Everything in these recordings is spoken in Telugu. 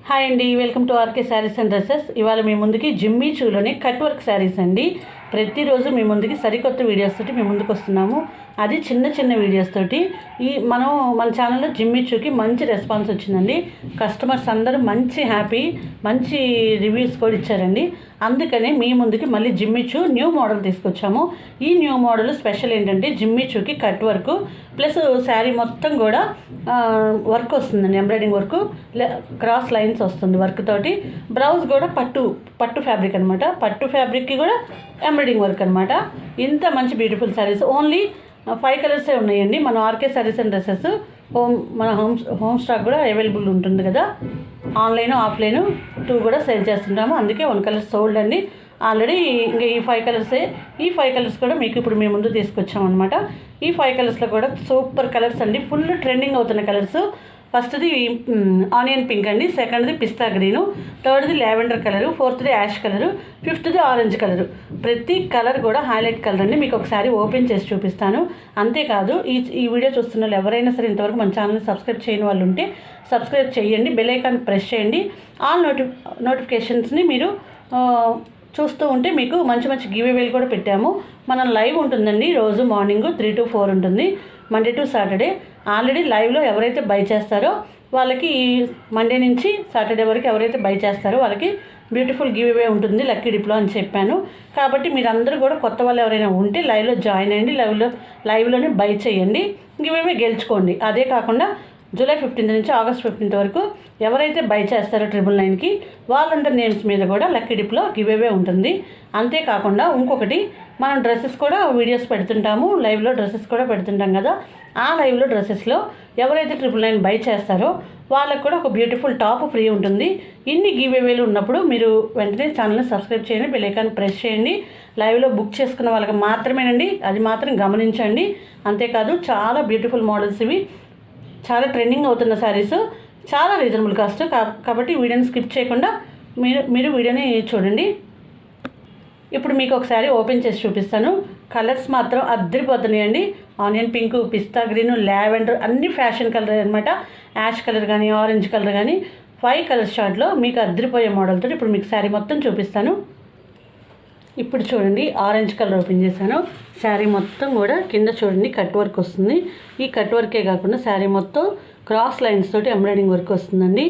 హాయ్ అండి, welcome to RK sarees and dresses. ఇవాళ మీ ముందుకి జిమ్మీ చూలోని కట్ వర్క్ శారీస్ అండి. ప్రతిరోజు మీ ముందుకి సరికొత్త వీడియోస్ తోటి మీ ముందుకు వస్తున్నాము. అది చిన్న చిన్న వీడియోస్ తోటి. మన ఛానల్లో జిమ్మీ చూకి మంచి రెస్పాన్స్ వచ్చిందండి. కస్టమర్స్ అందరూ మంచి హ్యాపీ, మంచి రివ్యూస్ కూడా ఇచ్చారండి. అందుకనే మీ ముందుకి మళ్ళీ జిమ్మీ చూ న్యూ మోడల్ తీసుకొచ్చాము. ఈ న్యూ మోడల్ స్పెషల్ ఏంటంటే జిమ్మీ చూకి కట్ వర్క్ ప్లస్ శారీ మొత్తం కూడా వర్క్ వస్తుందండి. ఎంబ్రాయిడింగ్ వర్క్, క్రాస్ లైన్స్ వస్తుంది వర్క్ తోటి. బ్లౌజ్ కూడా పట్టు ఫ్యాబ్రిక్ అనమాట. పట్టు ఫ్యాబ్రిక్కి కూడా ఎంబ్రాయిడింగ్ వర్క్ అనమాట. ఇంత మంచి బ్యూటిఫుల్ శారీస్ ఓన్లీ 5 కలర్సే ఉన్నాయండి. మన ఆర్కే శారీస్ అండ్ డ్రెస్సెస్ మన హోమ్ స్టాక్ కూడా అవైలబుల్ ఉంటుంది కదా. ఆన్లైన్ ఆఫ్లైన్ 2 కూడా సేల్ చేస్తుంటాము. అందుకే 1 కలర్ సోల్డ్ అండి ఆల్రెడీ. ఇంకా ఈ 5 కలర్సే. ఈ 5 కలర్స్ కూడా మీకు ఇప్పుడు మేము ముందు తీసుకొచ్చామన్నమాట. ఈ 5 కలర్స్లో కూడా సూపర్ కలర్స్ అండి. ఫుల్ ట్రెండింగ్ అవుతున్న కలర్స్. ఫస్ట్ది ఆనియన్ పింక్ అండి, సెకండ్ది పిస్తా గ్రీను, థర్డ్ది లావెండర్ కలరు, ఫోర్త్ది యాష్ కలరు, ఫిఫ్త్ది ఆరెంజ్ కలరు. ప్రతి కలర్ కూడా హైలైట్ కలర్ అండి. మీకు ఒకసారి ఓపెన్ చేసి చూపిస్తాను. అంతేకాదు ఈ వీడియో చూస్తున్న వాళ్ళు ఎవరైనా సరే ఇంతవరకు మన ఛానల్ని సబ్స్క్రైబ్ చేయని వాళ్ళు ఉంటే సబ్స్క్రైబ్ చేయండి. బెల్ ఐకాన్ ప్రెస్ చేయండి. ఆల్ నోటిఫికేషన్స్ని మీరు చూస్తూ ఉంటే మీకు మంచి మంచి గివ్ అవేలు కూడా పెట్టాము. మన లైవ్ ఉంటుందండి రోజు మార్నింగ్ 3 to 4 ఉంటుంది, మండే టు సాటర్డే. ఆల్రెడీ లైవ్లో ఎవరైతే బై చేస్తారో వాళ్ళకి మండే నుంచి సాటర్డే వరకు ఎవరైతే బై చేస్తారో వాళ్ళకి బ్యూటిఫుల్ గివ్ అవే ఉంటుంది, లక్కీ డిప్లో అని చెప్పాను. కాబట్టి మీరందరూ కూడా కొత్త వాళ్ళు ఎవరైనా ఉంటే లైవ్లో జాయిన్ అయ్యండి. లైవ్లోనే బై చేయండి, గివ్ అవే గెలుచుకోండి. అదే కాకుండా జూలై 15 నుంచి ఆగస్ట్ 15 వరకు ఎవరైతే బై చేస్తారో 999కి వాళ్ళందరి నేమ్స్ మీద కూడా లక్కీ డిప్లో గివ్ అవే ఉంటుంది. అంతేకాకుండా ఇంకొకటి, మనం డ్రెస్సెస్ కూడా వీడియోస్ పెడుతుంటాము, లైవ్లో డ్రెస్సెస్ కూడా పెడుతుంటాం కదా. ఆ లైవ్లో డ్రెస్సెస్లో ఎవరైతే 999 బై చేస్తారో వాళ్ళకు కూడా ఒక బ్యూటిఫుల్ టాప్ ఫ్రీ ఉంటుంది. ఇన్ని గివ్ అవేలు ఉన్నప్పుడు మీరు వెంటనే ఛానల్ని సబ్స్క్రైబ్ చేయండి, బెల్ ఐకాన్ ప్రెస్ చేయండి. లైవ్లో బుక్ చేసుకున్న వాళ్ళకి మాత్రమేనండి, అది మాత్రం గమనించండి. అంతేకాదు చాలా బ్యూటిఫుల్ మోడల్స్ ఇవి, చాలా ట్రెండింగ్ అవుతున్న శారీస్, చాలా రీజనబుల్ కాస్ట్. కాబట్టి వీడియోని స్కిప్ చేయకుండా మీరు వీడియోని చూడండి. ఇప్పుడు మీకు ఒకసారి ఓపెన్ చేసి చూపిస్తాను. కలర్స్ మాత్రం అద్దరిపోతున్నాయండి. ఆనియన్ పింక్, పిస్తా గ్రీను, లావెండర్ అన్ని ఫ్యాషన్ కలర్ అనమాట. యాష్ కలర్ కానీ ఆరెంజ్ కలర్ కానీ 5 కలర్ షార్ట్లో మీకు అద్దరిపోయే మోడల్తో ఇప్పుడు మీకు శారీ మొత్తం చూపిస్తాను. ఇప్పుడు చూడండి, ఆరెంజ్ కలర్ ఓపెన్ చేశాను. శారీ మొత్తం కూడా కింద చూడండి కట్ వర్క్ వస్తుంది. ఈ కట్ వర్కే కాకుండా శారీ మొత్తం క్రాస్ లైన్స్ తోటి ఎంబ్రాయిడింగ్ వర్క్ వస్తుందండి.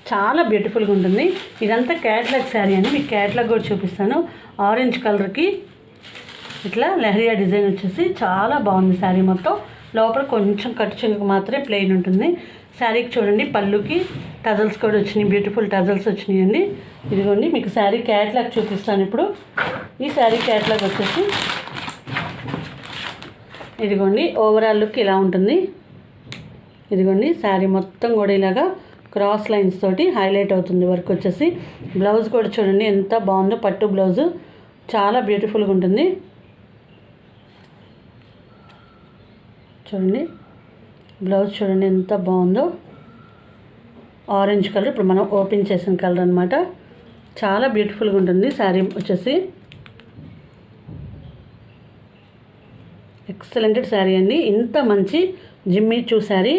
చాలా బ్యూటిఫుల్గా ఉంటుంది. ఇదంతా క్యాట్లాగ్ శారీ అని మీకు క్యాట్లాగ్ కూడా చూపిస్తాను. ఆరెంజ్ కలర్కి ఇట్లా లెహరియా డిజైన్ వచ్చేసి చాలా బాగుంది. శారీ మొత్తం లోపల కొంచెం కట్టు చెంగుకు మాత్రమే ప్లెయిన్ ఉంటుంది. శారీకి చూడండి పళ్ళుకి టజల్స్ కూడా వచ్చినాయి, బ్యూటిఫుల్ టజల్స్ వచ్చినాయండి. ఇదిగోండి మీకు శారీ క్యాట్లాగ్ చూపిస్తాను ఇప్పుడు. ఈ శారీ క్యాట్లాగ్ వచ్చేసి ఇదిగోండి ఓవరాల్ లుక్ ఇలా ఉంటుంది. ఇదిగోండి శారీ మొత్తం కూడా ఇలాగా క్రాస్ లైన్స్ తోటి హైలైట్ అవుతుంది వర్క్ వచ్చేసి. బ్లౌజ్ కూడా చూడండి ఎంత బాగుందో, పట్టు బ్లౌజు చాలా బ్యూటిఫుల్గా ఉంటుంది. చూడండి బ్లౌజ్ చూడండి ఎంత బాగుందో. ఆరెంజ్ కలర్ ఇప్పుడు మనం ఓపెన్ చేసిన కలర్ అనమాట. చాలా బ్యూటిఫుల్గా ఉంటుంది శారీ వచ్చేసి. ఎక్సలెంటెడ్ శారీ అండి. ఇంత మంచి జిమ్మీ చూ శారీ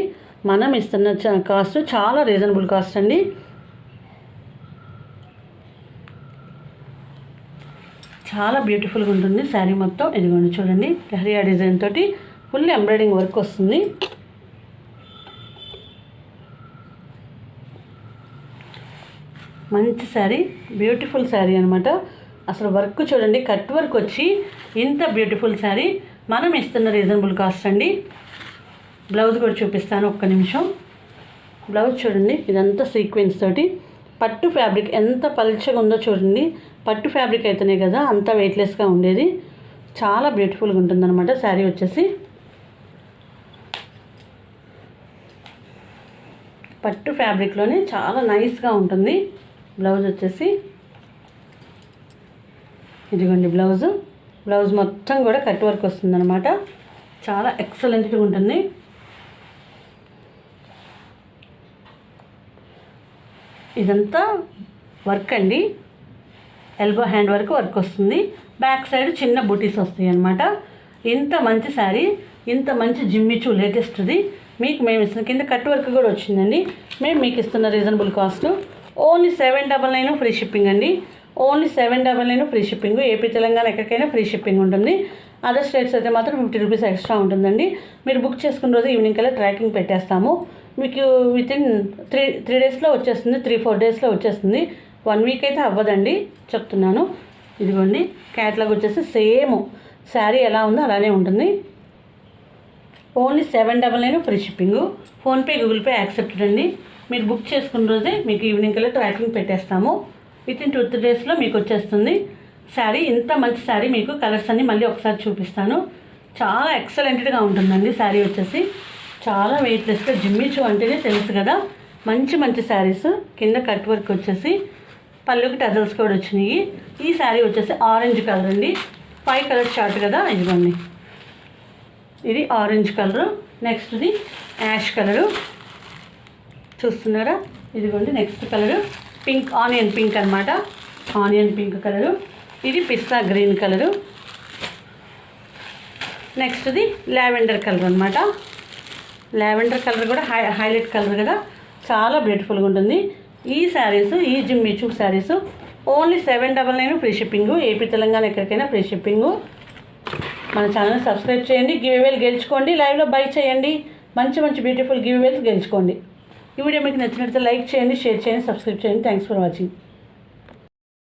మనం ఇస్తున్న కాస్ట్ చాలా రీజనబుల్ కాస్ట్ అండి. చాలా బ్యూటిఫుల్గా ఉంటుంది శారీ మొత్తం. ఇదిగోండి చూడండి లెహరియా డిజైన్ తోటి ఫుల్ ఎంబ్రాయిడింగ్ వర్క్ వస్తుంది. మంచి శారీ, బ్యూటిఫుల్ శారీ అనమాట. అసలు వర్క్ చూడండి, కట్ వర్క్ వచ్చి ఇంత బ్యూటిఫుల్ శారీ మనం ఇస్తున్న రీజనబుల్ కాస్ట్ అండి. బ్లౌజ్ కూడా చూపిస్తాను ఒక్క నిమిషం. బ్లౌజ్ చూడండి ఇదంతా సీక్వెన్స్ తోటి పట్టు ఫ్యాబ్రిక్ ఎంత పల్చగా ఉందో చూడండి. పట్టు ఫ్యాబ్రిక్ అయితేనే కదా అంత వెయిట్లెస్గా ఉండేది. చాలా బ్యూటిఫుల్గా ఉంటుందన్నమాట శారీ వచ్చేసి. పట్టు ఫ్యాబ్రిక్లోనే చాలా నైస్గా ఉంటుంది. బ్లౌజ్ వచ్చేసి ఇదిగోండి బ్లౌజ్ మొత్తం కూడా కట్ వర్క్ వస్తుందన్నమాట. చాలా ఎక్సలెంట్గా ఉంటుంది. ఇదంతా వర్క్ అండి, ఎల్బో హ్యాండ్ వరకు వర్క్ వస్తుంది. బ్యాక్ సైడ్ చిన్న బూటీస్ వస్తాయి అన్నమాట. ఇంత మంచి శారీ, ఇంత మంచి జిమ్మీ చూ లేటెస్ట్ది మీకు మేము ఇస్తున్న కింద కట్ వర్క్ కూడా వచ్చిందండి. మేము మీకు ఇస్తున్న reasonable cost only 799 free shipping అండి. Only 799 free shipping. AP Telangana ఎక్కడికైనా ఫ్రీ షిప్పింగ్ ఉంటుంది. అదర్ స్టేట్స్ అయితే మాత్రం 50 రూపీస్ ఎక్స్ట్రా ఉంటుందండి. మీరు బుక్ చేసుకున్న రోజు ఈవినింగ్ కల్లా ట్రాకింగ్ పెట్టేస్తాము. మీకు వితిన్ త్రీ డేస్లో వచ్చేస్తుంది, 3-4 డేస్లో వచ్చేస్తుంది. 1 వీక్ అయితే అవ్వదండి, చెప్తున్నాను. ఇదిగోండి క్యాట్లాగ్ వచ్చేసి సేమ్ శారీ ఎలా ఉందో అలానే ఉంటుంది. Only 799 free shipping. PhonePe, Google pay accepted అండి. మీరు బుక్ చేసుకున్న రోజే మీకు ఈవినింగ్ కల్లా ట్రాకింగ్ పెట్టేస్తాము. వితిన్ 2-3 డేస్లో మీకు వచ్చేస్తుంది శారీ. ఇంత మంచి శారీ మీకు కలర్స్ అన్ని మళ్ళీ ఒకసారి చూపిస్తాను. చాలా ఎక్సలెంట్గా ఉంటుందండి శారీ వచ్చేసి. చాలా వెయిట్లెస్గా, జిమ్మిచూ అంటేనే తెలుసు కదా. మంచి శారీస్. కింద కట్ వర్క్ వచ్చేసి పళ్ళుకి టజల్స్ కూడా వచ్చినాయి. ఈ శారీ వచ్చేసి ఆరెంజ్ కలర్ అండి. 5 కలర్ చార్ట్ కదా, ఇదిగోండి. ఇది ఆరెంజ్ కలరు. నెక్స్ట్ది యాష్ కలరు చూస్తున్నారా, ఇదిగోండి. Next colour pink, onion pink అనమాట. Onion pink colour. ఇది పిస్తా గ్రీన్ కలరు. నెక్స్ట్ది లావెండర్ కలర్ అనమాట. లావెండర్ కలర్ కూడా హైలైట్ కలర్ కదా, చాలా బ్యూటిఫుల్గా ఉంటుంది. ఈ శారీస్, ఈ Jimmy Choo saris only 799 free shipping. AP Telangana ఎక్కడికైనా ఫ్రీ షిప్పింగ్. మన ఛానల్ సబ్స్క్రైబ్ చేయండి. గివ్అవేలు గెలుచుకోండి. లైవ్లో బై చేయండి. మంచి బ్యూటిఫుల్ గివ్అవేస్ గెలుచుకోండి. ఈ వీడియో మీకు నచ్చినట్లయితే లైక్ చేయండి, షేర్ చేయండి, సబ్స్క్రైబ్ చేయండి. Thanks for watching.